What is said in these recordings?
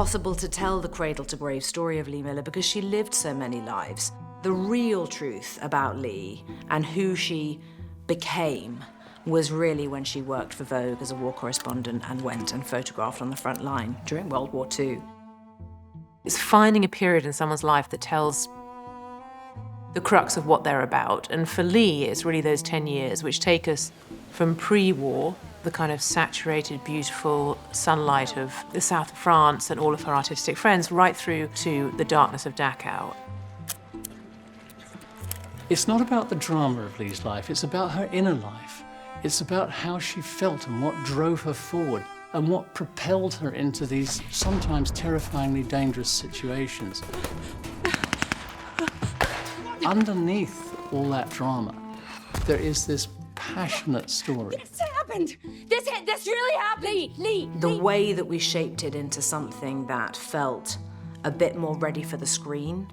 impossible to tell the cradle-to-grave story of Lee Miller because she lived so many lives. The real truth about Lee and who she became was really when she worked for Vogue as a war correspondent and went and photographed on the front line during World War II. It's finding a period in someone's life that tells the crux of what they're about. And for Lee, it's really those 10 years, which take us from pre-war, the kind of saturated, beautiful sunlight of the south of France and all of her artistic friends, right through to the darkness of Dachau. It's not about the drama of Lee's life, it's about her inner life. It's about how she felt and what drove her forward and what propelled her into these sometimes terrifyingly dangerous situations. Underneath all that drama, there is this passionate story. This happened! This really happened! Lee! The way that we shaped it into something that felt a bit more ready for the screen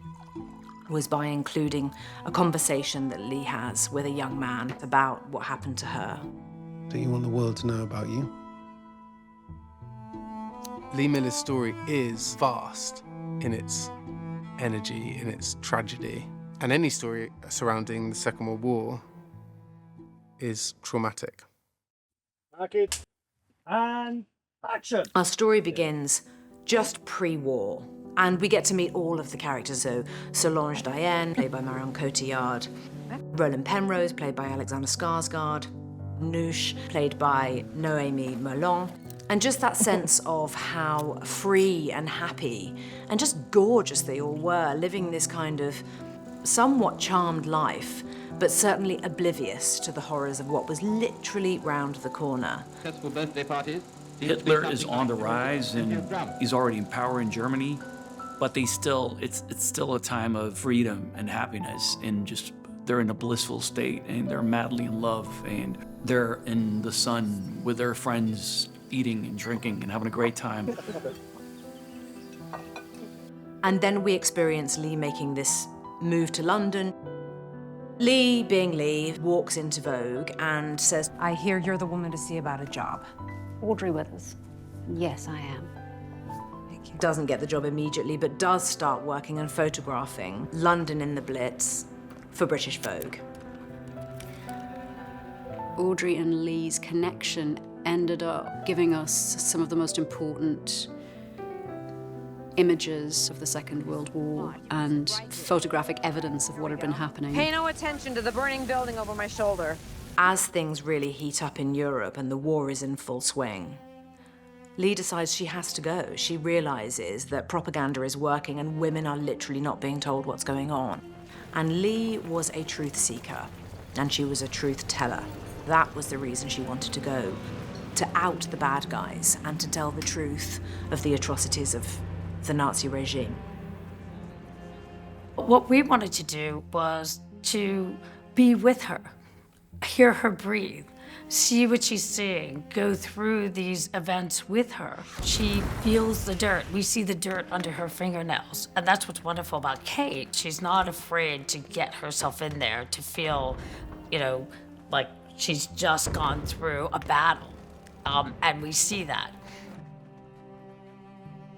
was by including a conversation that Lee has with a young man about what happened to her. Do you want the world to know about you? Lee Miller's story is vast in its energy, in its tragedy. And any story surrounding the Second World War is traumatic. Market and action. Our story begins just pre-war, and we get to meet all of the characters. So Solange Diane, played by Marion Cotillard, Roland Penrose, played by Alexander Skarsgård, Noosh, played by Noémie Merlan. And just that sense of how free and happy and just gorgeous they all were, living this kind of somewhat charmed life, but certainly oblivious to the horrors of what was literally round the corner. Hitler is on the rise and he's already in power in Germany, but it's still a time of freedom and happiness, and just they're in a blissful state and they're madly in love and they're in the sun with their friends, eating and drinking and having a great time. And then we experience Lee making this move to London. Lee, being Lee, walks into Vogue and says, I hear you're the woman to see about a job. Audrey Withers. Yes, I am. Doesn't get the job immediately, but does start working and photographing London in the Blitz for British Vogue. Audrey and Lee's connection ended up giving us some of the most important images of the Second World War and photographic evidence of what had been happening. Pay no attention to the burning building over my shoulder. As things really heat up in Europe and the war is in full swing, Lee decides she has to go. She realizes that propaganda is working and women are literally not being told what's going on. And Lee was a truth seeker, and she was a truth teller. That was the reason she wanted to go, to out the bad guys and to tell the truth of the atrocities of the Nazi regime. What we wanted to do was to be with her, hear her breathe, see what she's seeing, go through these events with her. She feels the dirt. We see the dirt under her fingernails. And that's what's wonderful about Kate. She's not afraid to get herself in there, to feel, like she's just gone through a battle. And we see that.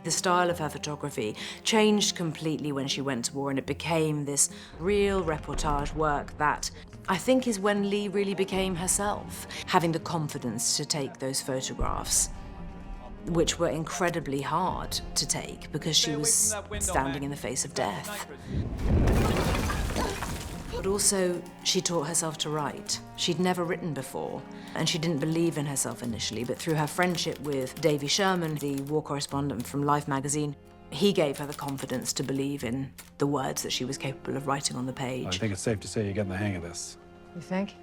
The style of her photography changed completely when she went to war, and it became this real reportage work that I think is when Lee really became herself, having the confidence to take those photographs, which were incredibly hard to take because she was standing in the face of death. But also, she taught herself to write. She'd never written before, and she didn't believe in herself initially, but through her friendship with Davy Sherman, the war correspondent from Life magazine, he gave her the confidence to believe in the words that she was capable of writing on the page. I think it's safe to say you're getting the hang of this. You think?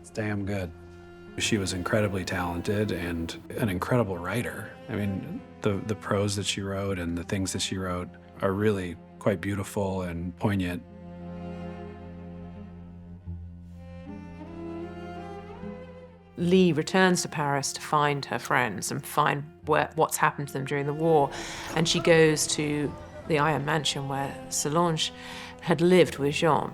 It's damn good. She was incredibly talented and an incredible writer. I mean, the prose that she wrote and the things that she wrote are really quite beautiful and poignant. Lee returns to Paris to find her friends and find what's happened to them during the war. And she goes to the Iron Mansion where Solange had lived with Jean.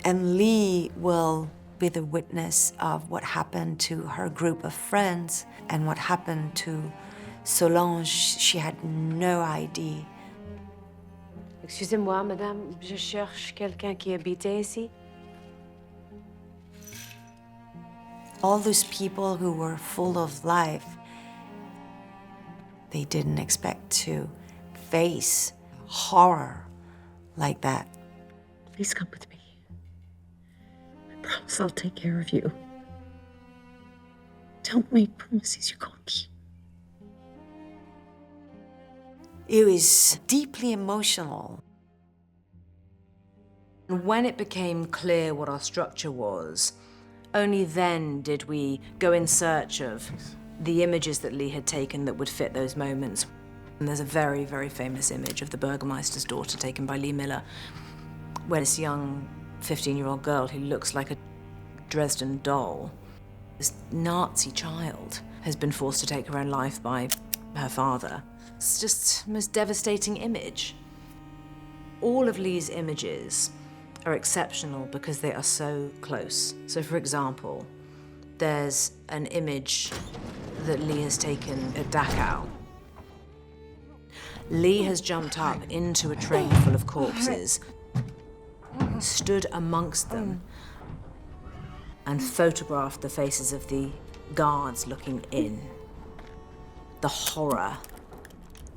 And Lee will be the witness of what happened to her group of friends and what happened to Solange, she had no idea. Excusez-moi, madame, je cherche quelqu'un qui habite ici. All those people who were full of life, they didn't expect to face horror like that. Please come with me. I promise I'll take care of you. Don't make promises you can't keep. It was deeply emotional. And when it became clear what our structure was, only then did we go in search of the images that Lee had taken that would fit those moments. And there's a very, very famous image of the Burgermeister's daughter taken by Lee Miller, where this young 15-year-old girl who looks like a Dresden doll, this Nazi child, has been forced to take her own life by her father. It's just the most devastating image. All of Lee's images are exceptional because they are so close. So for example, there's an image that Lee has taken at Dachau. Lee has jumped up into a train full of corpses, stood amongst them, and photographed the faces of the guards looking in. The horror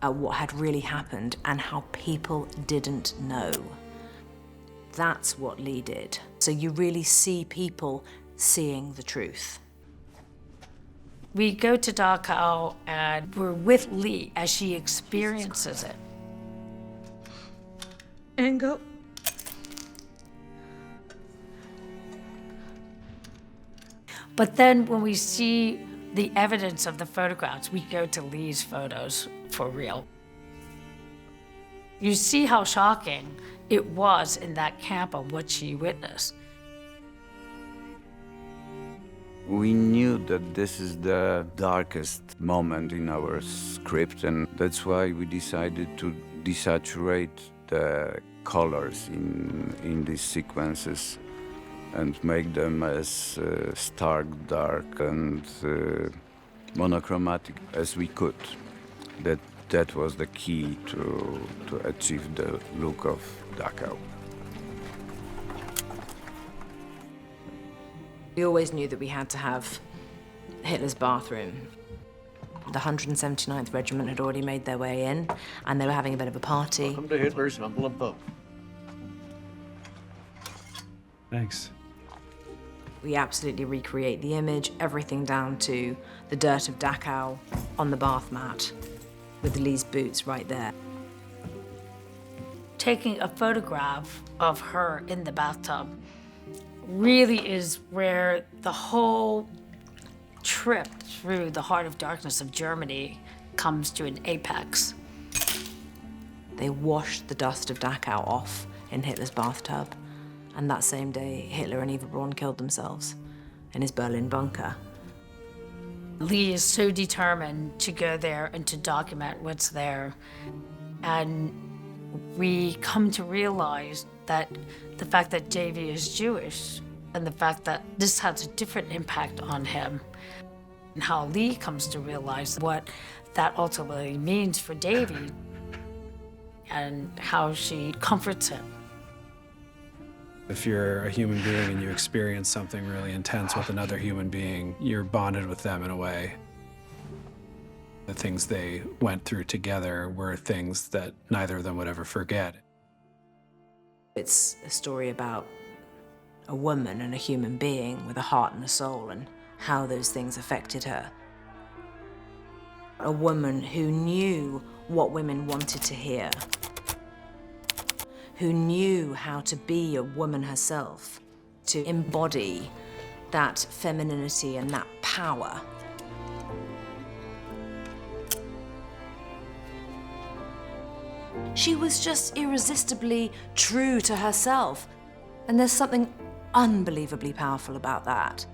at what had really happened and how people didn't know. That's what Lee did. So you really see people seeing the truth. We go to Dachau and we're with Lee as she experiences it. And go. But then when we see the evidence of the photographs, we go to Lee's photos for real. You see how shocking it was in that camp of what she witnessed. We knew that this is the darkest moment in our script, and that's why we decided to desaturate the colors in these sequences and make them as stark, dark, and monochromatic as we could. That was the key to achieve the look of Dachau. We always knew that we had to have Hitler's bathroom. The 179th Regiment had already made their way in, and they were having a bit of a party. Welcome to Hitler's humble abode. Thanks. We absolutely recreate the image, everything down to the dirt of Dachau on the bath mat with Lee's boots right there. Taking a photograph of her in the bathtub really is where the whole trip through the heart of darkness of Germany comes to an apex. They washed the dust of Dachau off in Hitler's bathtub, and that same day, Hitler and Eva Braun killed themselves in his Berlin bunker. Lee is so determined to go there and to document what's there. And we come to realize that the fact that Davy is Jewish and the fact that this has a different impact on him, and how Lee comes to realize what that ultimately means for Davy and how she comforts him. If you're a human being and you experience something really intense with another human being, you're bonded with them in a way. The things they went through together were things that neither of them would ever forget. It's a story about a woman and a human being with a heart and a soul and how those things affected her. A woman who knew what women wanted to hear, who knew how to be a woman herself, to embody that femininity and that power. She was just irresistibly true to herself, and there's something unbelievably powerful about that.